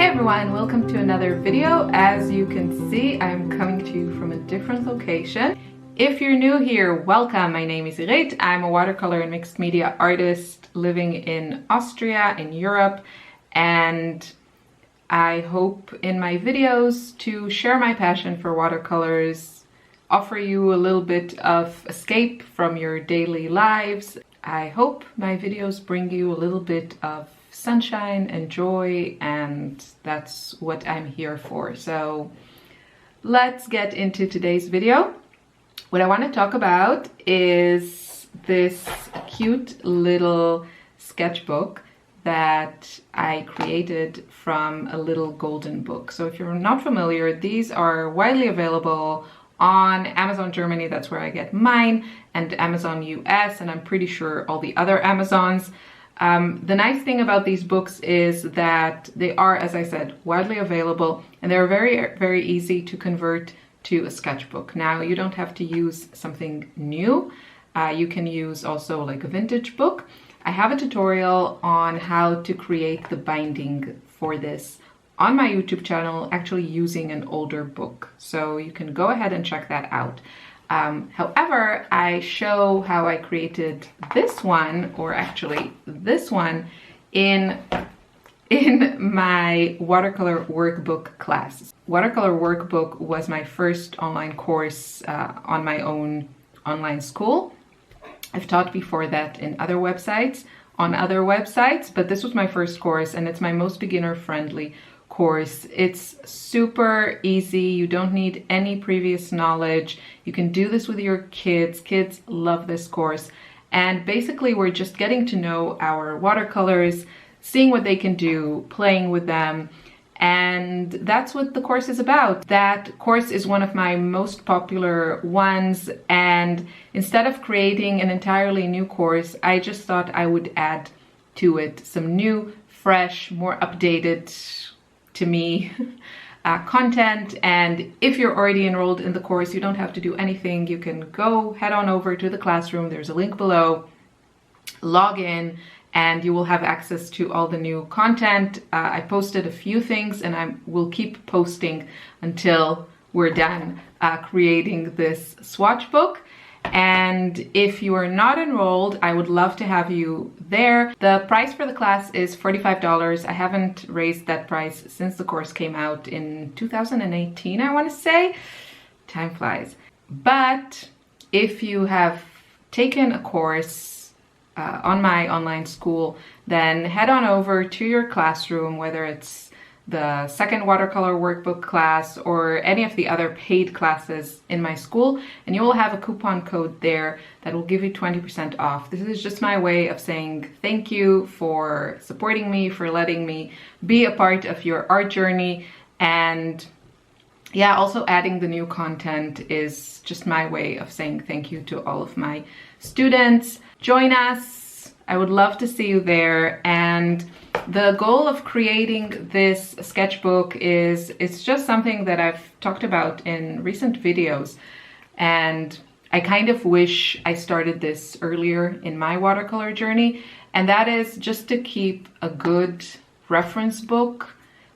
everyone, welcome to another video. As you can see, I'm coming to you from a different location. If you're new here, welcome. My name is Irit. I'm a watercolor and mixed media artist living in Austria in Europe, and I hope in my videos to share my passion for watercolors, offer you a little bit of escape from your daily lives. I hope my videos bring you a little bit of sunshine and joy, and that's what I'm here for. So let's get into today's video. What I want to talk about is this cute little sketchbook that I created from a little golden book. So if you're not familiar, these are widely available on Amazon Germany, that's where I get mine, and Amazon US, and I'm pretty sure all the other Amazons. The nice thing about these books is that they are, as I said, widely available, and they're very, very easy to convert to a sketchbook. Now, you don't have to use something new. You can use also like a vintage book. I have a tutorial on how to create the binding for this on my YouTube channel, actually using an older book. So you can go ahead and check that out. However, I show how I created this one, or actually this one, in my Watercolor Workbook class. Watercolor Workbook was my first online course on my own online school. I've taught before that in other websites, but this was my first course, and it's my most beginner-friendly course. It's super easy. You don't need any previous knowledge. You can do this with your kids. Kids love this course. And basically, we're just getting to know our watercolors, seeing what they can do, playing with them. And that's what the course is about. That course is one of my most popular ones. And instead of creating an entirely new course, I just thought I would add to it some new, fresh, more updated to me content. And if you're already enrolled in the course, you don't have to do anything. You can go head on over to the classroom. There's a link below, log in, and you will have access to all the new content. I posted a few things, and I will keep posting until we're done creating this swatch book. And if you are not enrolled, I would love to have you there. The price for the class is $45. I haven't raised that price since the course came out in 2018, I want to say. Time flies. But if you have taken a course on my online school, then head on over to your classroom, whether it's the second Watercolor Workbook class or any of the other paid classes in my school, and you will have a coupon code there that will give you 20% off. This is just my way of saying thank you for supporting me, for letting me be a part of your art journey. And yeah, also adding the new content is just my way of saying thank you to all of my students. Join us. I would love to see you there. And the goal of creating this sketchbook is, it's just something that I've talked about in recent videos, and I kind of wish I started this earlier in my watercolor journey, and that is just to keep a good reference book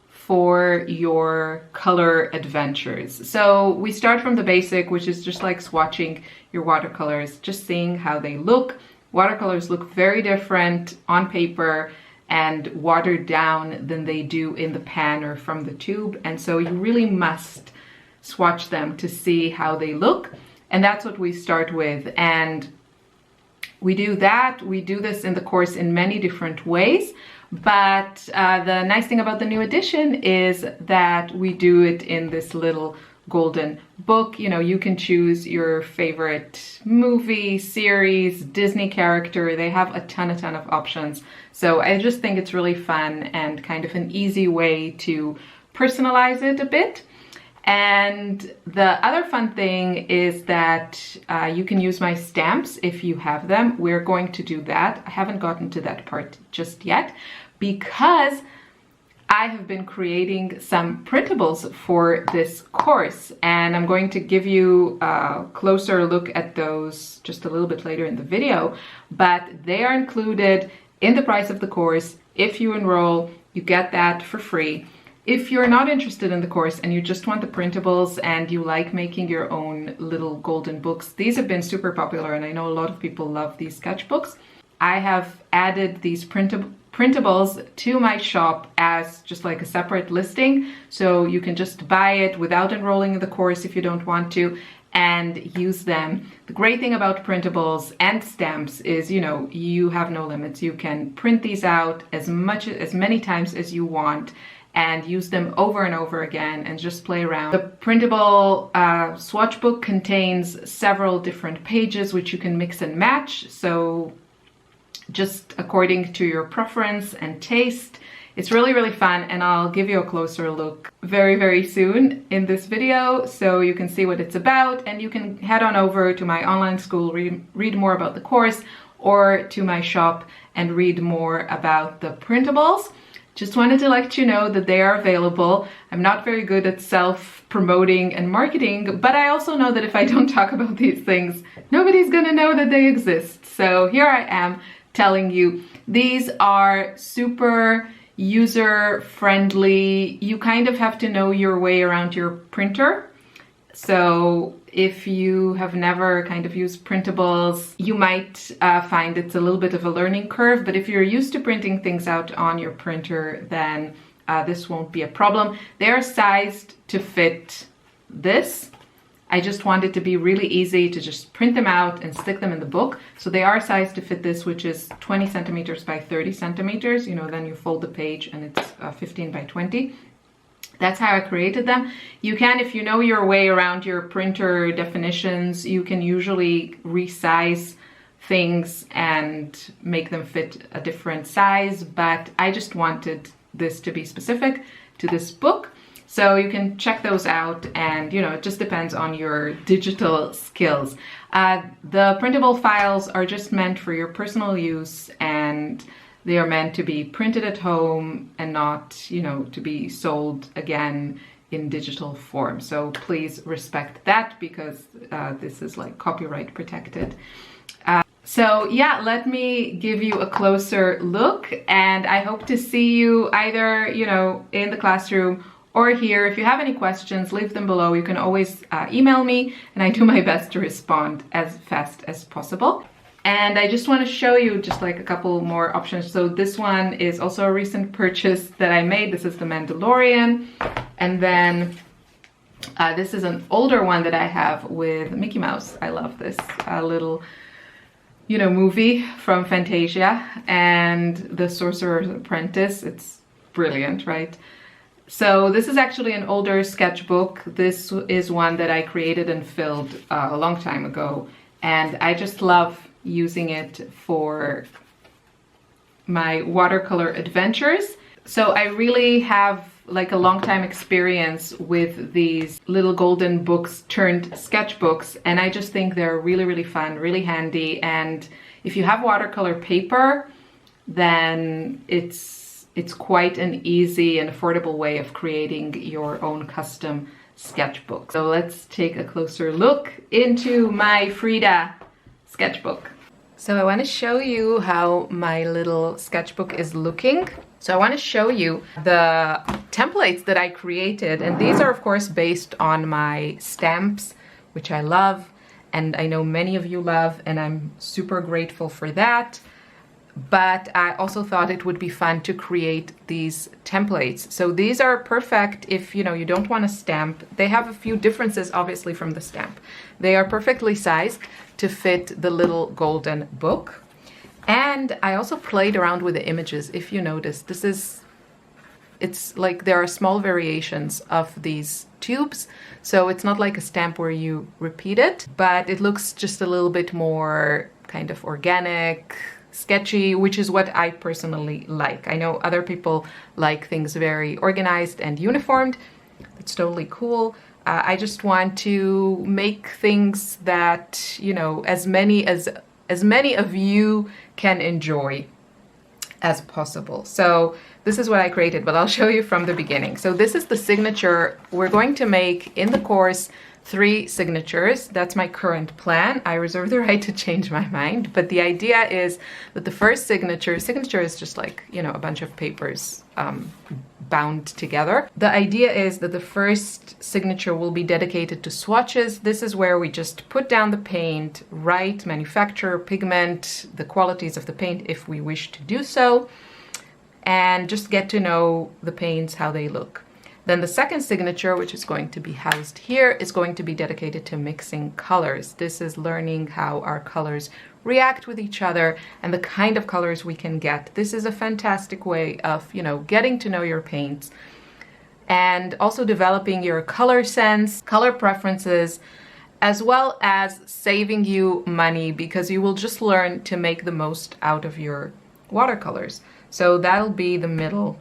for your color adventures. So we start from the basic, which is just like swatching your watercolors, just seeing how they look. Watercolors look very different on paper and watered down than they do in the pan or from the tube. And so you really must swatch them to see how they look. And that's what we start with. And we do that. We do this in the course in many different ways. But the nice thing about the new edition is that we do it in this little golden book. You know, you can choose your favorite movie, series, Disney character. They have a ton of options. So I just think it's really fun and kind of an easy way to personalize it a bit. And the other fun thing is that you can use my stamps if you have them. We're going to do that. I haven't gotten to that part just yet because I have been creating some printables for this course, and I'm going to give you a closer look at those just a little bit later in the video, but they are included in the price of the course. If you enroll, you get that for free. If you're not interested in the course and you just want the printables and you like making your own little golden books, these have been super popular and I know a lot of people love these sketchbooks. I have added these printables to my shop as just like a separate listing, so you can just buy it without enrolling in the course if you don't want to, and use them. The great thing about printables and stamps is, you know, you have no limits. You can print these out as many times as you want and use them over and over again and just play around. The printable swatch book contains several different pages which you can mix and match, so just according to your preference and taste. It's really, really fun, and I'll give you a closer look very, very soon in this video so you can see what it's about, and you can head on over to my online school, read more about the course, or to my shop and read more about the printables. Just wanted to let you know that they are available. I'm not very good at self-promoting and marketing, but I also know that if I don't talk about these things, nobody's gonna know that they exist. So here I am telling you, these are super user-friendly. You kind of have to know your way around your printer. So if you have never kind of used printables, you might find it's a little bit of a learning curve, but if you're used to printing things out on your printer, then this won't be a problem. They're sized to fit this. I just want it to be really easy to just print them out and stick them in the book. So they are sized to fit this, which is 20 centimeters by 30 centimeters. You know, then you fold the page and it's 15 by 20. That's how I created them. You can, if you know your way around your printer definitions, you can usually resize things and make them fit a different size, but I just wanted this to be specific to this book. So you can check those out, and you know, it just depends on your digital skills. The printable files are just meant for your personal use, and they are meant to be printed at home and not, you know, to be sold again in digital form. So please respect that, because this is like copyright protected. So yeah, let me give you a closer look, and I hope to see you either, you know, in the classroom or here. If you have any questions, leave them below. You can always email me, and I do my best to respond as fast as possible. And I just want to show you just like a couple more options. So this one is also a recent purchase that I made. This is the Mandalorian. And then this is an older one that I have with Mickey Mouse. I love this little, you know, movie from Fantasia, and the Sorcerer's Apprentice. It's brilliant, right? So this is actually an older sketchbook. This is one that I created and filled a long time ago, and I just love using it for my watercolor adventures. So I really have like a long time experience with these little golden books turned sketchbooks, and I just think they're really, really fun, really handy. And if you have watercolor paper, then it's quite an easy and affordable way of creating your own custom sketchbook. So let's take a closer look into my Frida sketchbook. So I want to show you how my little sketchbook is looking. So I want to show you the templates that I created, and these are of course based on my stamps, which I love, and I know many of you love, and I'm super grateful for that. But I also thought it would be fun to create these templates. So these are perfect if, you know, you don't want to stamp. They have a few differences obviously from the stamp. They are perfectly sized to fit the little golden book. And I also played around with the images. If you notice, it's like there are small variations of these tubes. So it's not like a stamp where you repeat it, but it looks just a little bit more kind of organic, sketchy, which is what I personally like. I know other people like things very organized and uniformed. That's totally cool. I just want to make things that, you know, as many of you can enjoy as possible. So this is what I created, but I'll show you from the beginning. So this is the signature. We're going to make in the course 3 signatures. That's my current plan. I reserve the right to change my mind, but the idea is that the first signature is just like, you know, a bunch of papers bound together. The idea is that the first signature will be dedicated to swatches. This is where we just put down the paint, write manufacturer, pigment, the qualities of the paint if we wish to do so, and just get to know the paints, how they look. Then the second signature, which is going to be housed here, is going to be dedicated to mixing colors. This is learning how our colors react with each other and the kind of colors we can get. This is a fantastic way of, getting to know your paints and also developing your color sense, color preferences, as well as saving you money because you will just learn to make the most out of your watercolors. So that'll be the middle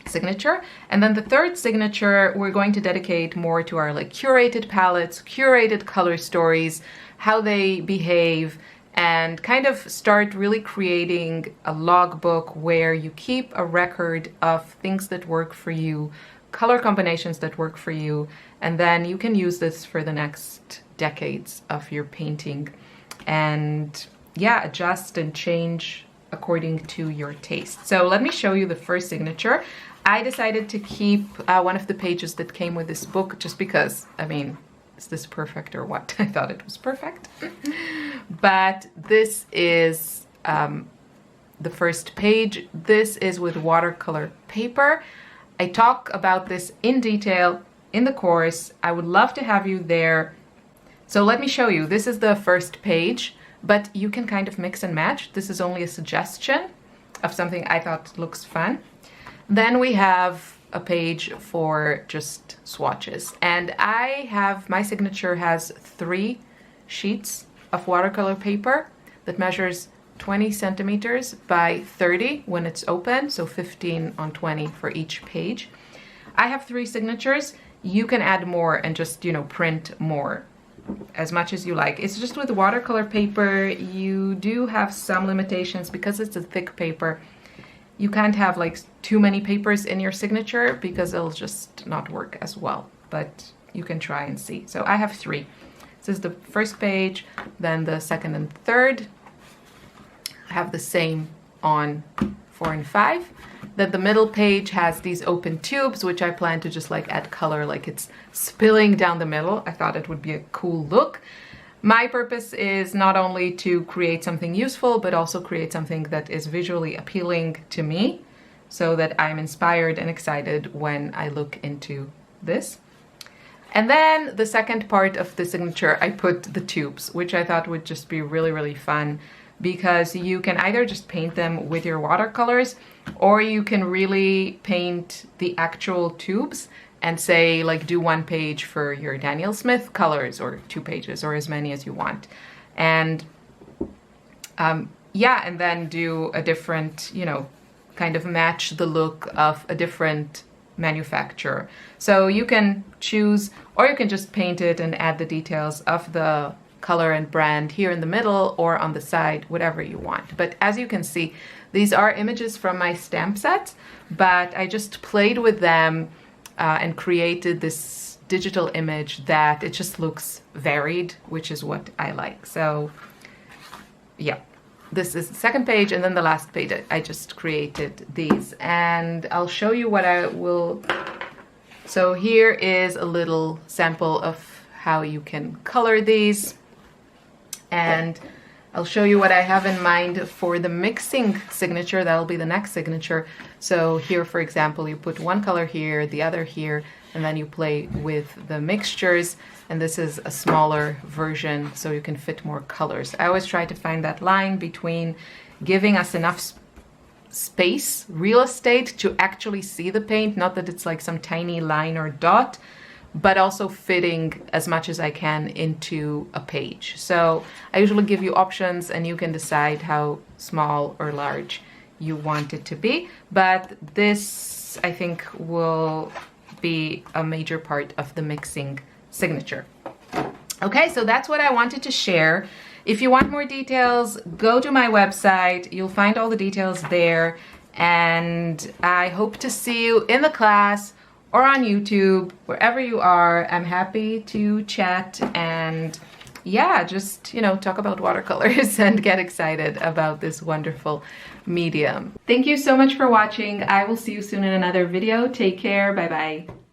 signature. And then the third signature, we're going to dedicate more to our curated palettes, curated color stories, how they behave, and kind of start really creating a logbook where you keep a record of things that work for you, color combinations that work for you, and then you can use this for the next decades of your painting and adjust and change according to your taste. So let me show you the first signature. I decided to keep one of the pages that came with this book just because, is this perfect or what? I thought it was perfect. But this is the first page. This is with watercolor paper. I talk about this in detail in the course. I would love to have you there. So let me show you. This is the first page, but you can kind of mix and match. This is only a suggestion of something I thought looks fun. Then we have a page for just swatches. And my signature has 3 sheets of watercolor paper that measures 20 centimeters by 30 when it's open, so 15 on 20 for each page. I have 3 signatures. You can add more and just, print more as much as you like. It's just with watercolor paper, you do have some limitations because it's a thick paper. You can't have too many papers in your signature because it'll just not work as well, but you can try and see. So I have 3. This is the first page, then the second and third. I have the same on 4 and 5. Then the middle page has these open tubes, which I plan to just add color, it's spilling down the middle. I thought it would be a cool look. My purpose is not only to create something useful, but also create something that is visually appealing to me so that I'm inspired and excited when I look into this. And then the second part of the signature, I put the tubes, which I thought would just be really, really fun because you can either just paint them with your watercolors or you can really paint the actual tubes and say do 1 page for your Daniel Smith colors or 2 pages or as many as you want. And and then do a different, kind of match the look of a different manufacturer. So you can choose, or you can just paint it and add the details of the color and brand here in the middle or on the side, whatever you want. But as you can see, these are images from my stamp set, but I just played with them and created this digital image that it just looks varied, which is what I like. So this is the second page, and then the last page I just created these, and I'll show you what I will. So here is a little sample of how you can color these, and I'll show you what I have in mind for the mixing signature. That'll be the next signature. So here, for example, you put one color here, the other here, and then you play with the mixtures. And this is a smaller version, so you can fit more colors. I always try to find that line between giving us enough space, real estate, to actually see the paint, not that it's some tiny line or dot, but also fitting as much as I can into a page. So I usually give you options and you can decide how small or large you want it to be. But this, I think, will be a major part of the mixing signature. Okay, so that's what I wanted to share. If you want more details, go to my website. You'll find all the details there. And I hope to see you in the class or on YouTube, wherever you are. I'm happy to chat and yeah, just, you know, talk about watercolors and get excited about this wonderful medium. Thank you so much for watching. I will see you soon in another video. Take care. Bye bye.